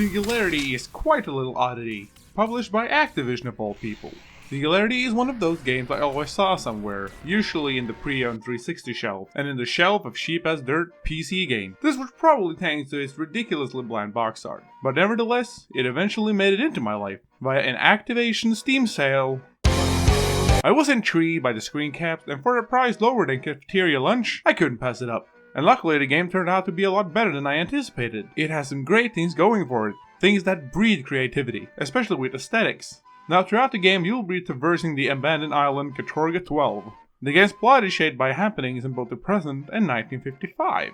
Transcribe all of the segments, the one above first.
Singularity is quite a little oddity, published by Activision of all people. Singularity is one of those games I always saw somewhere, usually in the pre-owned 360 shelf, and in the shelf of cheap-as-dirt PC games. This was probably thanks to its ridiculously bland box art, but nevertheless, it eventually made it into my life, via an Activation Steam sale. I was intrigued by the screen caps, and for a price lower than cafeteria lunch, I couldn't pass it up. And luckily the game turned out to be a lot better than I anticipated. It has some great things going for it, things that breed creativity, especially with aesthetics. Now throughout the game you'll be traversing the abandoned island Katorga 12. The game's plot is shaped by happenings in both the present and 1955.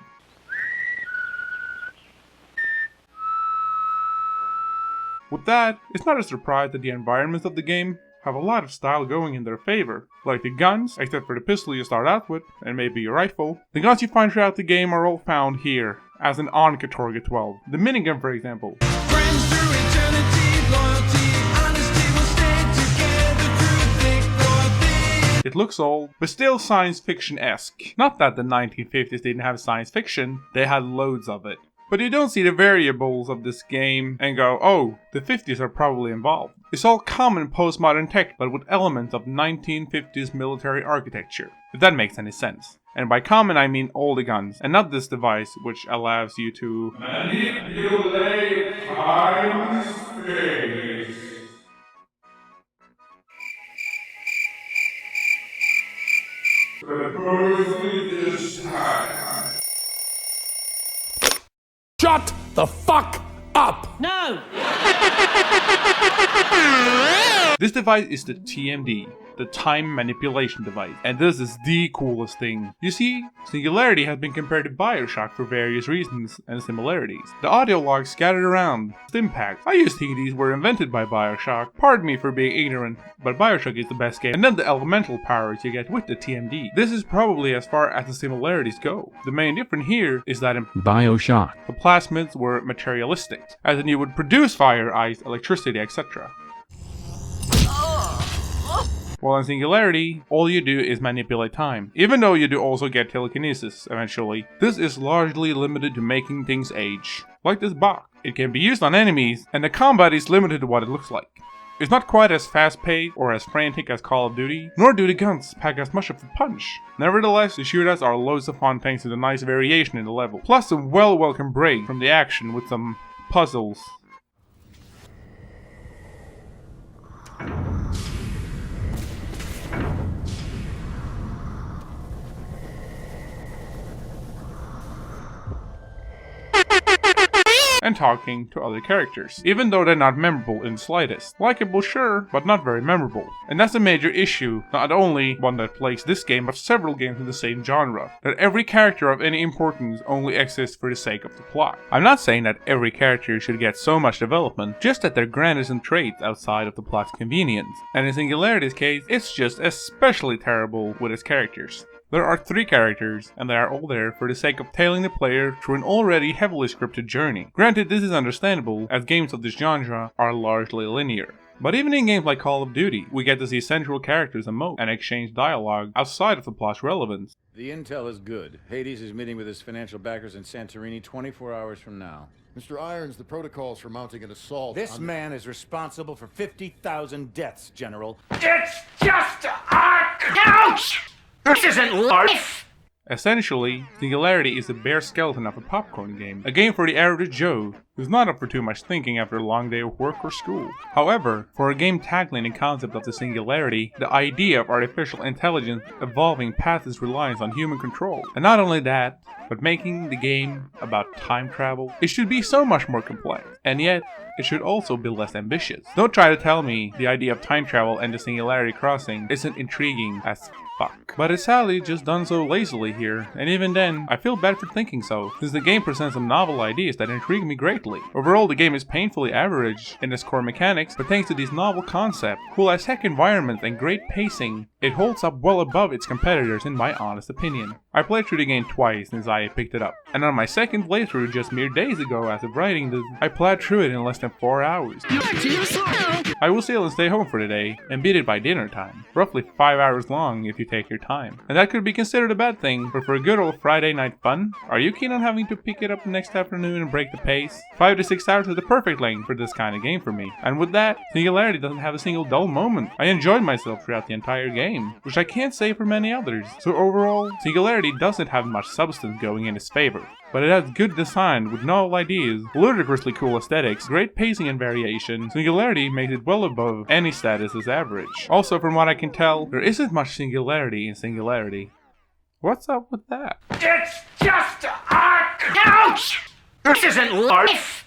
With that, it's not a surprise that the environments of the game have a lot of style going in their favor. Like the guns, except for the pistol you start out with, and maybe your rifle. The guns you find throughout the game are all found here, as in on Katorga 12. The minigun, for example. Friends through eternity, loyalty, honesty will stay together through thick or thin. It looks old, but still science fiction-esque. Not that the 1950s didn't have science fiction, they had loads of it. But you don't see the variables of this game and go, oh, the 50s are probably involved. It's all common postmodern tech, but with elements of 1950s military architecture, if that makes any sense. And by common I mean all the guns, and not this device which allows you to manipulate time and space. But only this time. Shut the fuck up! No! This device is the TMD, the time manipulation device, and this is the coolest thing. You see, Singularity has been compared to Bioshock for various reasons and similarities. The audio logs scattered around, stim packs. I used to think these were invented by Bioshock. Pardon me for being ignorant, but Bioshock is the best game. And then the elemental powers you get with the TMD. This is probably as far as the similarities go. The main difference here is that in Bioshock, the plasmids were materialistic, as in you would produce fire, ice, electricity, etc. While in Singularity, all you do is manipulate time, even though you do also get telekinesis eventually. This is largely limited to making things age. Like this box, it can be used on enemies, and the combat is limited to what it looks like. It's not quite as fast-paced or as frantic as Call of Duty, nor do the guns pack as much of a punch. Nevertheless, the shootouts are loads of fun thanks to the nice variation in the level, plus a welcome break from the action with some puzzles. And talking to other characters, even though they're not memorable in the slightest. Likeable, sure, but not very memorable. And that's a major issue, not only one that plagues this game, but several games in the same genre. That every character of any importance only exists for the sake of the plot. I'm not saying that every character should get so much development, just that they're granted some traits outside of the plot's convenience. And in Singularity's case, it's just especially terrible with its characters. There are 3 characters, and they are all there for the sake of tailing the player through an already heavily scripted journey. Granted, this is understandable, as games of this genre are largely linear. But even in games like Call of Duty, we get to see central characters emote and exchange dialogue outside of the plot's relevance. The intel is good. Hades is meeting with his financial backers in Santorini 24 hours from now. Mr. Irons, the protocols for mounting an assault... This man is responsible for 50,000 deaths, General. It's just our couch! This isn't life! Essentially, Singularity is the bare skeleton of a popcorn game. A game for the average Joe, who's not up for too much thinking after a long day of work or school. However, for a game tackling the concept of the Singularity, the idea of artificial intelligence evolving past its reliance on human control. And not only that, but making the game about time travel, it should be so much more complex. And yet, it should also be less ambitious. Don't try to tell me the idea of time travel and the Singularity crossing isn't intriguing as fuck. But it's sadly just done so lazily here, and even then, I feel bad for thinking so, since the game presents some novel ideas that intrigue me greatly. Overall, the game is painfully average in its core mechanics, but thanks to these novel concepts, cool as heck environments, and great pacing, it holds up well above its competitors in my honest opinion. I played through the game twice since I picked it up, and on my second playthrough just mere days ago as of writing this, I plowed through it in less than 4 hours. I will sail and stay home for the day, and beat it by dinner time. Roughly 5 hours long if you you take your time. And that could be considered a bad thing, but for a good old Friday night fun, are you keen on having to pick it up the next afternoon and break the pace? 5 to 6 hours is the perfect length for this kind of game for me. And with that, Singularity doesn't have a single dull moment. I enjoyed myself throughout the entire game, which I can't say for many others. So overall, Singularity doesn't have much substance going in its favor. But it has good design with novel ideas, ludicrously cool aesthetics, great pacing and variation. Singularity makes it well above any status as average. Also, from what I can tell, there isn't much singularity in Singularity. What's up with that? It's just a couch! This isn't life!